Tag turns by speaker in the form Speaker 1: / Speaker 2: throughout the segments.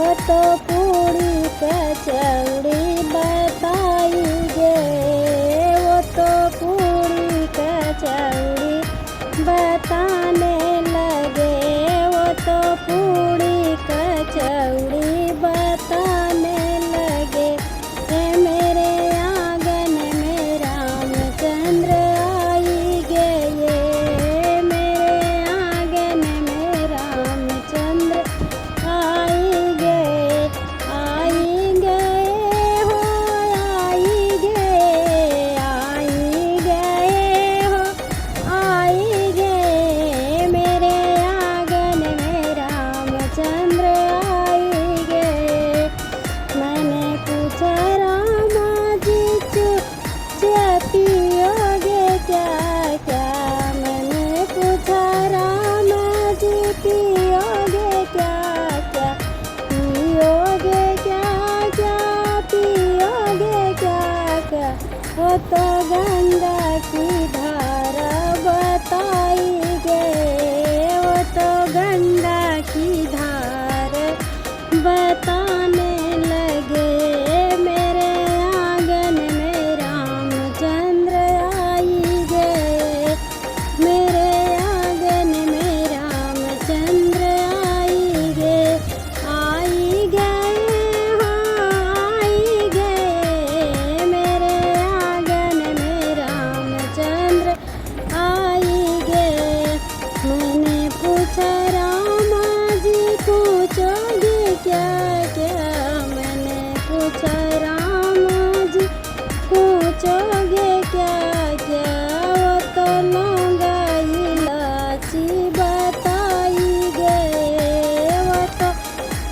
Speaker 1: वो तो पूरी कचौड़ी बताई गे, वो तो पूरी कचौड़ी बताने लगे, वो तो पूरी कचौड़ी बताने लगे। हे मेरे आंगन में रामचंद्र आई गए, मेरे आंगन में रामचंद्र आई गए, आई गए हो, आई गए, आई गए हो, आई गए, मेरे आंगन में रामचंद्र आई गए। मैंने पूछा रामा जी पियोगे क्या क्या, मैंने पूछा रामा जी पियोगे क्या क्या, पियोगे क्या क्या, पियोगे क्या क्या। वो तो गंगा की धारा बताई गए, वो तो गंगा की धारा बताने लगे। मेरे आंगन में रामचंद्र आई गए, मेरे आंगन में रामचंद्र आई गए, आई गए हो, आई गए, मेरे आंगन में रामचंद्र आई गए। मैंने पूछा रामा जी पूछोगे क्या क्या, मैंने पूछा रामा जी पूछोगे क्या क्या। वो तो लौंगा इलायची बताई गए, वो तो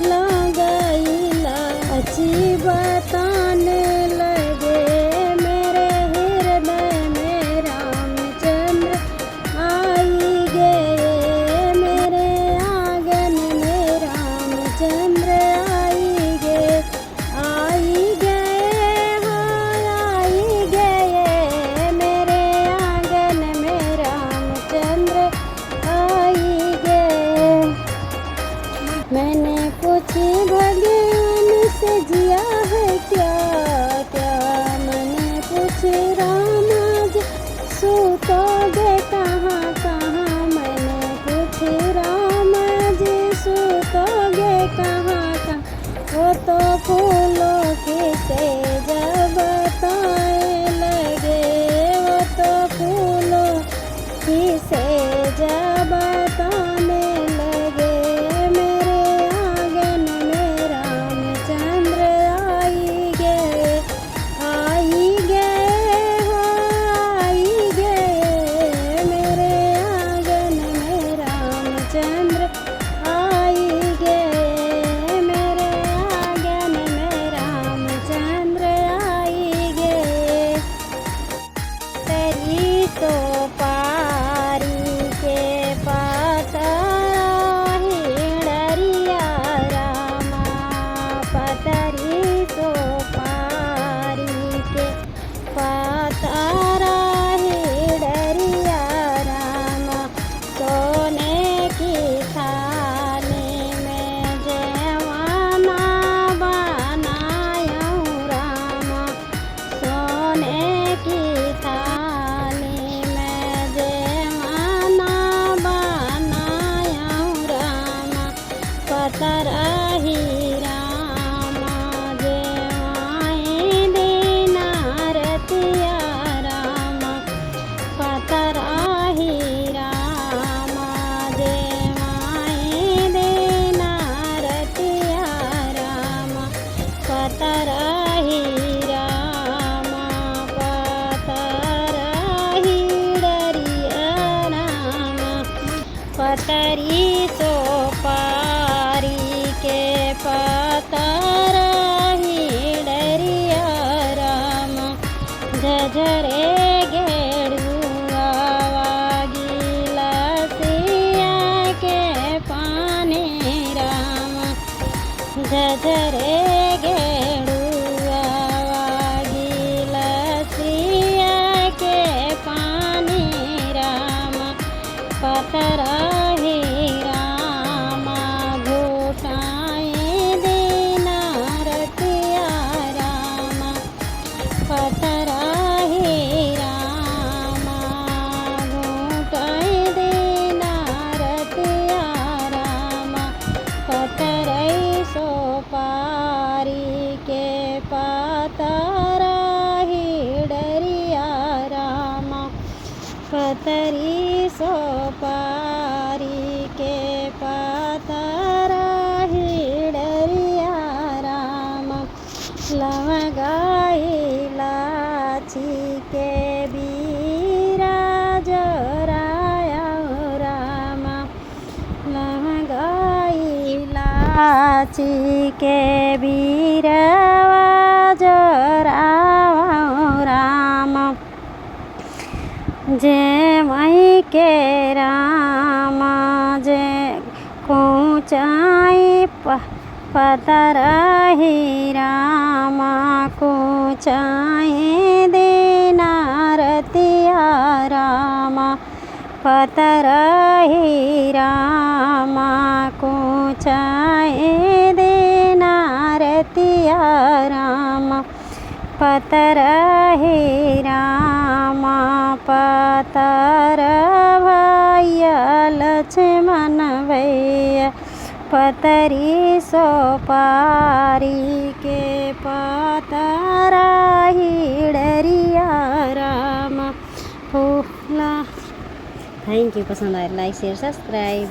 Speaker 1: लौंगा इलायची बताने लगे। मेरे हृदय में रामचंद्र आई गए, मेरे आंगन में रामचंद्र आई गए, आई गए हो, आई गए, मेरे आंगन में रामचंद्र आई गए। मैंने पूछी भगवान से जिया है क्या क्या, मैंने पूछी रामा जी सूतोगे कहाँ कहाँ, मैंने पूछी रामा जी सूतोगे कहाँ कहाँ। वो तो फूलों की सेज बताए लगे, वो तो फूलों की सेज बताने लगे। मेरे आंगन में रामचंद्र आई गए, आई गए हो, आई गए, मेरे आंगन में रामचंद्र आई गए, मेरे आंगन में रामचंद्र आई गए। तेरी तो पारी के पाता हिड़रिया रामा, पतरी तो पारी के पाता हिड़रिया रामा। सोने की थाली में जवाना बनाया रामा, सोने की थाली में जवाना बनाया रामा। पतराही रामा जेवाई दीना रतिया रामा, पतराही रामा जेवाई दीना रतिया रामा, पतराही रामा, पतराही डरिया रामा। पतरी सो पारी के पतराही डरिया रामा। झझरे गेड़ुआ गिला सिया के पानी रामा, झझरे गेड़ुआ गिला सिया के पानी रामा। पतराही रामा घोटाए दे साची के बीरवा जोरावा राम जे मई के राम जे ऊंचाई पतरही राम ऊंचाई दीनारतिया राम पतरही राम ऊंचाई दीनारतिया राम पतरही राम पतर भैया लक्ष्मण भैया पतरी सोपारी के पतराही डरिया राम फूला। Thank you. पसंद आए लाइक शेयर सब्सक्राइब।